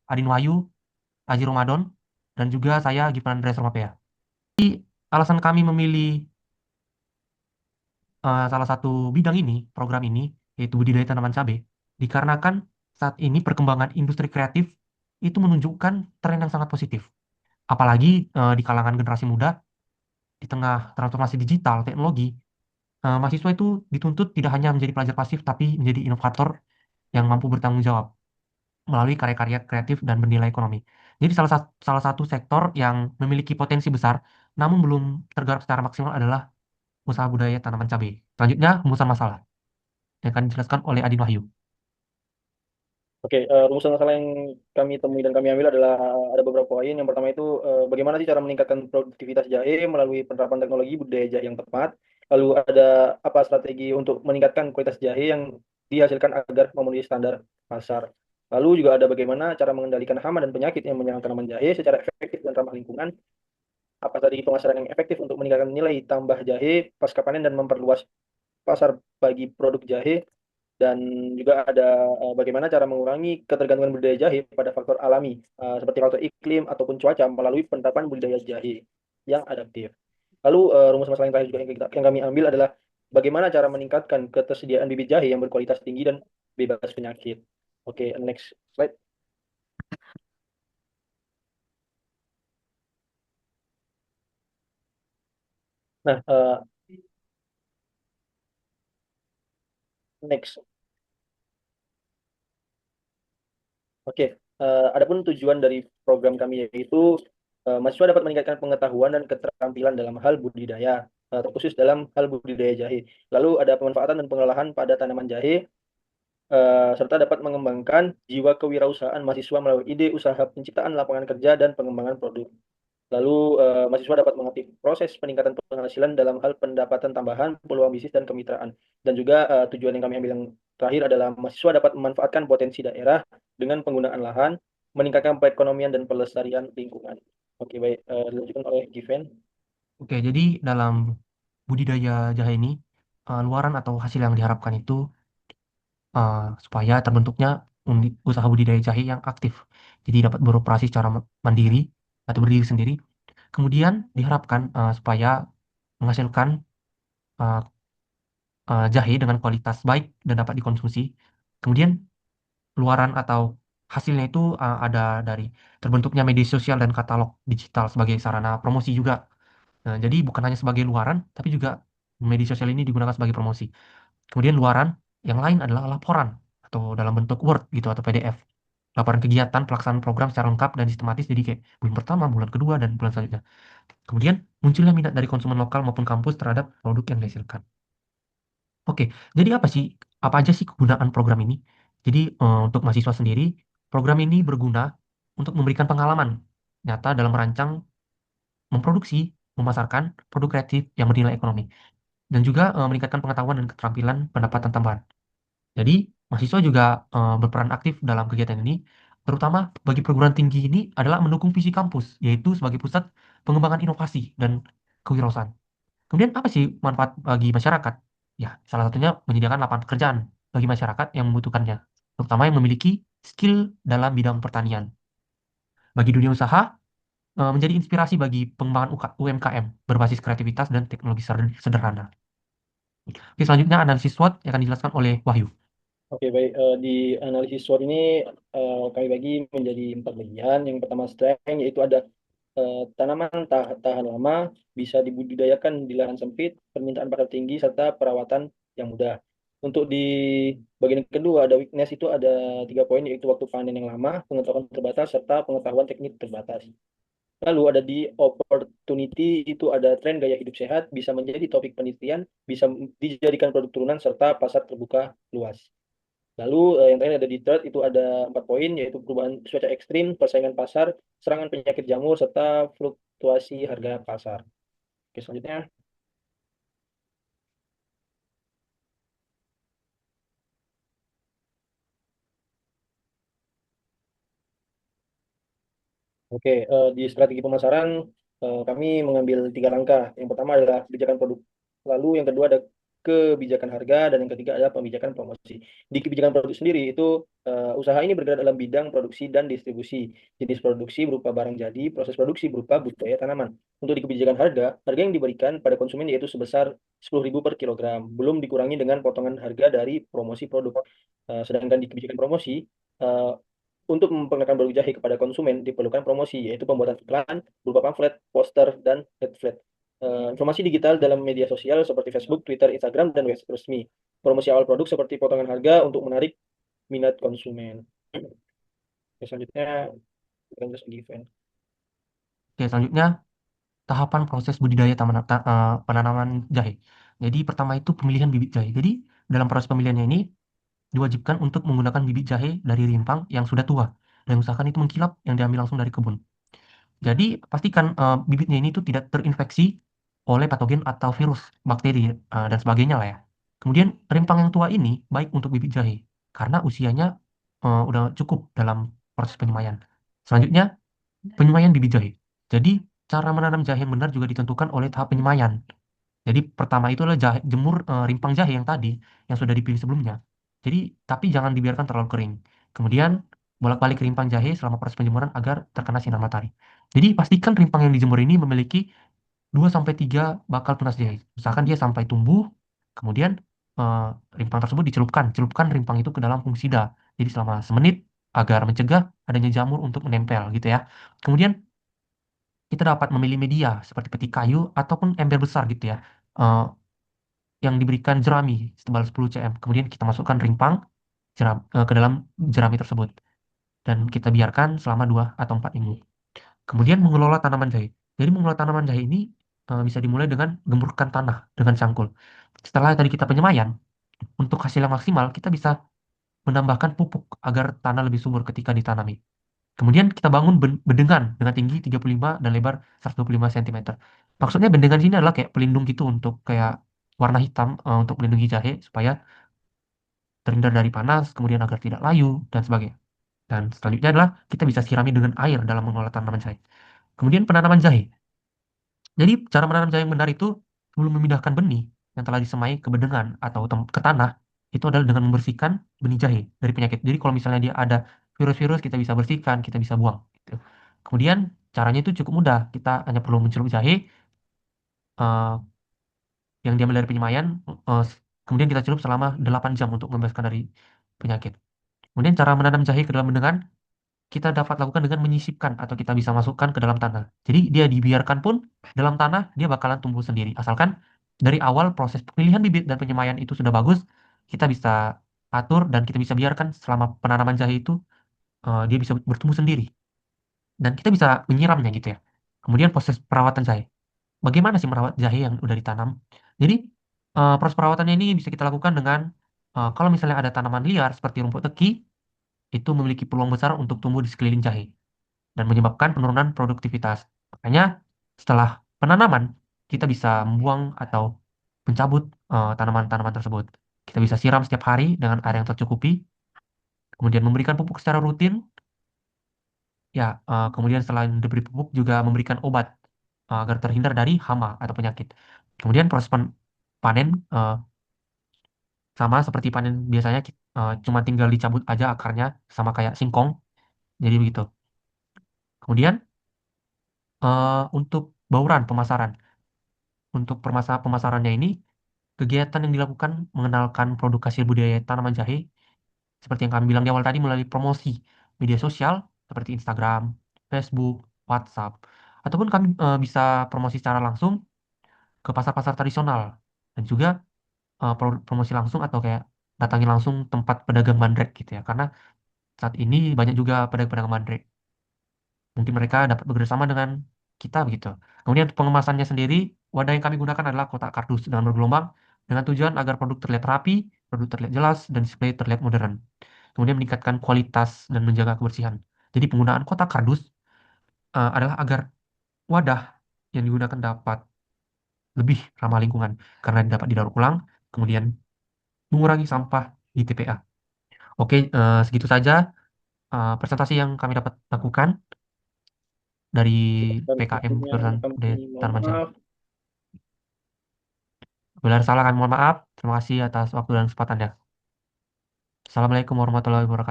Adin Wahyu, Aji Ramadan, dan juga saya Gibran Andreas Romapea. Alasan kami memilih salah satu bidang ini, program ini, yaitu budidaya tanaman cabai, dikarenakan saat ini perkembangan industri kreatif itu menunjukkan tren yang sangat positif. Apalagi di kalangan generasi muda, di tengah transformasi digital, teknologi, mahasiswa itu dituntut tidak hanya menjadi pelajar pasif, tapi menjadi inovator yang mampu bertanggung jawab melalui karya-karya kreatif dan bernilai ekonomi. Jadi salah satu sektor yang memiliki potensi besar, namun belum tergarap secara maksimal adalah usaha budaya tanaman cabai. Selanjutnya, rumusan masalah yang akan dijelaskan oleh Adin Wahyu. Oke, rumusan masalah yang kami temui dan kami ambil adalah ada beberapa poin. Yang pertama itu bagaimana sih cara meningkatkan produktivitas jahe melalui penerapan teknologi budidaya jahe yang tepat. Lalu ada apa strategi untuk meningkatkan kualitas jahe yang dihasilkan agar memenuhi standar pasar. Lalu juga ada bagaimana cara mengendalikan hama dan penyakit yang menyerang tanaman jahe secara efektif dan ramah lingkungan. Apa strategi pemasaran yang efektif untuk meningkatkan nilai tambah jahe pasca panen dan memperluas pasar bagi produk jahe, dan juga ada bagaimana cara mengurangi ketergantungan budidaya jahe pada faktor alami seperti faktor iklim ataupun cuaca melalui penerapan budidaya jahe yang adaptif. Lalu rumus masalah yang terakhir juga yang kami ambil adalah bagaimana cara meningkatkan ketersediaan bibit jahe yang berkualitas tinggi dan bebas penyakit. Oke, next slide. Nah, next. Oke, adapun tujuan dari program kami yaitu mahasiswa dapat meningkatkan pengetahuan dan keterampilan dalam hal budidaya, terkhusus dalam hal budidaya jahe. Lalu ada pemanfaatan dan pengelolaan pada tanaman jahe, serta dapat mengembangkan jiwa kewirausahaan mahasiswa melalui ide usaha penciptaan lapangan kerja dan pengembangan produk. Lalu mahasiswa dapat mengerti proses peningkatan penghasilan dalam hal pendapatan tambahan, peluang bisnis dan kemitraan. Dan juga tujuan yang kami ambil yang terakhir adalah mahasiswa dapat memanfaatkan potensi daerah dengan penggunaan lahan, meningkatkan perekonomian dan pelestarian lingkungan. Oke, baik. Dilanjutkan oleh Given. Oke, jadi dalam budidaya jahe ini, luaran atau hasil yang diharapkan itu uh, supaya terbentuknya usaha budidaya jahe yang aktif. Jadi dapat beroperasi secara mandiri atau berdiri sendiri. Kemudian diharapkan supaya menghasilkan uh, jahe dengan kualitas baik dan dapat dikonsumsi. Kemudian luaran atau hasilnya itu ada dari terbentuknya media sosial dan katalog digital sebagai sarana promosi juga. Nah, jadi bukan hanya sebagai luaran, tapi juga media sosial ini digunakan sebagai promosi. Kemudian luaran yang lain adalah laporan atau dalam bentuk Word gitu atau PDF. Laporan kegiatan pelaksanaan program secara lengkap dan sistematis jadi kayak bulan pertama, bulan kedua, dan bulan selanjutnya. Kemudian munculnya minat dari konsumen lokal maupun kampus terhadap produk yang dihasilkan. Oke, jadi apa aja sih kegunaan program ini? Jadi untuk mahasiswa sendiri, program ini berguna untuk memberikan pengalaman nyata dalam merancang, memproduksi, memasarkan produk kreatif yang bernilai ekonomi, dan juga meningkatkan pengetahuan dan keterampilan pendapatan tambahan. Jadi, mahasiswa juga berperan aktif dalam kegiatan ini, terutama bagi perguruan tinggi ini adalah mendukung visi kampus, yaitu sebagai pusat pengembangan inovasi dan kewirausahaan. Kemudian apa sih manfaat bagi masyarakat? Ya, salah satunya menyediakan lapangan pekerjaan bagi masyarakat yang membutuhkannya, terutama yang memiliki skill dalam bidang pertanian. Bagi dunia usaha, menjadi inspirasi bagi pengembangan UMKM berbasis kreativitas dan teknologi sederhana. Oke, selanjutnya analisis SWOT yang akan dijelaskan oleh Wahyu. Oke, baik. Di analisis SWOT ini kami bagi menjadi 4 bagian. Yang pertama strength, yaitu ada tanaman tahan lama, bisa dibudidayakan di lahan sempit, permintaan pasar tinggi, serta perawatan yang mudah. Untuk di bagian kedua ada weakness, itu ada 3 poin, yaitu waktu panen yang lama, pengetahuan terbatas, serta pengetahuan teknik terbatas. Lalu ada di opportunity, itu ada tren gaya hidup sehat, bisa menjadi topik penelitian, bisa dijadikan produk turunan, serta pasar terbuka luas. Lalu yang terakhir ada di third, itu ada 4 poin, yaitu perubahan cuaca ekstrim, persaingan pasar, serangan penyakit jamur, serta fluktuasi harga pasar. Oke, selanjutnya. Oke, di strategi pemasaran kami mengambil 3 langkah. Yang pertama adalah kebijakan produk. Lalu yang kedua ada kebijakan harga, dan yang ketiga adalah kebijakan promosi. Di kebijakan produksi sendiri itu usaha ini bergerak dalam bidang produksi dan distribusi. Jenis produksi berupa barang jadi, proses produksi berupa budidaya tanaman. Untuk di kebijakan harga, harga yang diberikan pada konsumen yaitu sebesar 10.000 per kilogram, belum dikurangi dengan potongan harga dari promosi produk. Sedangkan di kebijakan promosi, eh, untuk memperkenalkan produk jahe kepada konsumen diperlukan promosi, yaitu pembuatan iklan berupa pamflet, poster, dan leaflet. Informasi digital dalam media sosial seperti Facebook, Twitter, Instagram, dan website resmi. Promosi awal produk seperti potongan harga untuk menarik minat konsumen. Oke, selanjutnya kita lanjut ke event. Oke, selanjutnya tahapan proses budidaya penanaman jahe. Jadi pertama itu pemilihan bibit jahe. Jadi dalam proses pemilihannya ini diwajibkan untuk menggunakan bibit jahe dari rimpang yang sudah tua dan usahakan itu mengkilap yang diambil langsung dari kebun. Jadi pastikan bibitnya ini tuh tidak terinfeksi oleh patogen atau virus, bakteri dan sebagainya lah ya. Kemudian rimpang yang tua ini baik untuk bibit jahe karena usianya udah cukup dalam proses penyemaian. Selanjutnya penyemaian bibit jahe. Jadi cara menanam jahe yang benar juga ditentukan oleh tahap penyemaian. Jadi pertama itu adalah jemur rimpang jahe yang tadi yang sudah dipilih sebelumnya. Jadi tapi jangan dibiarkan terlalu kering. Kemudian bolak-balik rimpang jahe selama proses penjemuran agar terkena sinar matahari. Jadi pastikan rimpang yang dijemur ini memiliki 2 sampai 3 bakal tunas jahe. Misalkan dia sampai tumbuh, kemudian eh, rimpang tersebut celupkan rimpang itu ke dalam fungisida. Jadi selama semenit agar mencegah adanya jamur untuk menempel gitu ya. Kemudian kita dapat memilih media seperti peti kayu ataupun ember besar gitu ya. Eh, yang diberikan jerami setebal 10 cm. Kemudian kita masukkan rimpang ke dalam jerami tersebut dan kita biarkan selama 2 atau 4 minggu. Kemudian mengelola tanaman jahe. Jadi mengelola tanaman jahe ini bisa dimulai dengan gemburkan tanah dengan cangkul. Setelah tadi kita penyemaian, untuk hasil yang maksimal kita bisa menambahkan pupuk agar tanah lebih subur ketika ditanami. Kemudian kita bangun bendengan dengan tinggi 35 dan lebar 125 cm. Maksudnya bendengan sini adalah kayak pelindung gitu untuk kayak warna hitam untuk melindungi jahe supaya terhindar dari panas, kemudian agar tidak layu dan sebagainya. Dan selanjutnya adalah kita bisa sirami dengan air dalam mengolah tanaman jahe. Kemudian penanaman jahe. Jadi cara menanam jahe yang benar itu sebelum memindahkan benih yang telah disemai ke bedengan atau ke tanah itu adalah dengan membersihkan benih jahe dari penyakit. Jadi kalau misalnya dia ada virus-virus kita bisa bersihkan, kita bisa buang. Gitu. Kemudian caranya itu cukup mudah. Kita hanya perlu mencelup jahe eh, yang diambil dari penyemaian, eh, kemudian kita celup selama 8 jam untuk membebaskan dari penyakit. Kemudian cara menanam jahe ke dalam bedengan kita dapat lakukan dengan menyisipkan atau kita bisa masukkan ke dalam tanah. Jadi dia dibiarkan pun dalam tanah dia bakalan tumbuh sendiri. Asalkan dari awal proses pemilihan bibit dan penyemaian itu sudah bagus, kita bisa atur dan kita bisa biarkan selama penanaman jahe itu dia bisa bertumbuh sendiri dan kita bisa menyiramnya gitu ya. Kemudian proses perawatan jahe. Bagaimana sih merawat jahe yang udah ditanam? Jadi proses perawatannya ini bisa kita lakukan dengan kalau misalnya ada tanaman liar seperti rumput teki itu memiliki peluang besar untuk tumbuh di sekeliling jahe dan menyebabkan penurunan produktivitas. Makanya setelah penanaman, kita bisa membuang atau mencabut tanaman-tanaman tersebut. Kita bisa siram setiap hari dengan air yang tercukupi, kemudian memberikan pupuk secara rutin. Ya, kemudian selain diberi pupuk juga memberikan obat agar terhindar dari hama atau penyakit. Kemudian proses panen sama seperti panen biasanya cuma tinggal dicabut aja akarnya sama kayak singkong. Jadi begitu. Kemudian untuk bauran pemasaran. Untuk pemasarannya ini, kegiatan yang dilakukan mengenalkan produk hasil budidaya tanaman jahe, seperti yang kami bilang di awal tadi melalui promosi media sosial seperti Instagram, Facebook, WhatsApp, ataupun kami bisa promosi secara langsung ke pasar-pasar tradisional dan juga promosi langsung atau kayak datangi langsung tempat pedagang bandrek gitu ya, karena saat ini banyak juga pedagang-pedagang bandrek. Mungkin mereka dapat bekerjasama dengan kita begitu. Kemudian untuk pengemasannya sendiri, wadah yang kami gunakan adalah kotak kardus dengan bergelombang dengan tujuan agar produk terlihat rapi, produk terlihat jelas, dan display terlihat modern. Kemudian meningkatkan kualitas dan menjaga kebersihan. Jadi penggunaan kotak kardus adalah agar wadah yang digunakan dapat lebih ramah lingkungan karena dapat didaur ulang, kemudian mengurangi sampah di TPA. Oke, segitu saja presentasi yang kami dapat lakukan dari Dan PKM selanjutnya Kelurahan kami Budaya mohon Tanaman Jahe. maaf Bila ada salah kan mohon maaf. Terima kasih atas waktu dan kesempatannya. Assalamualaikum warahmatullahi wabarakatuh.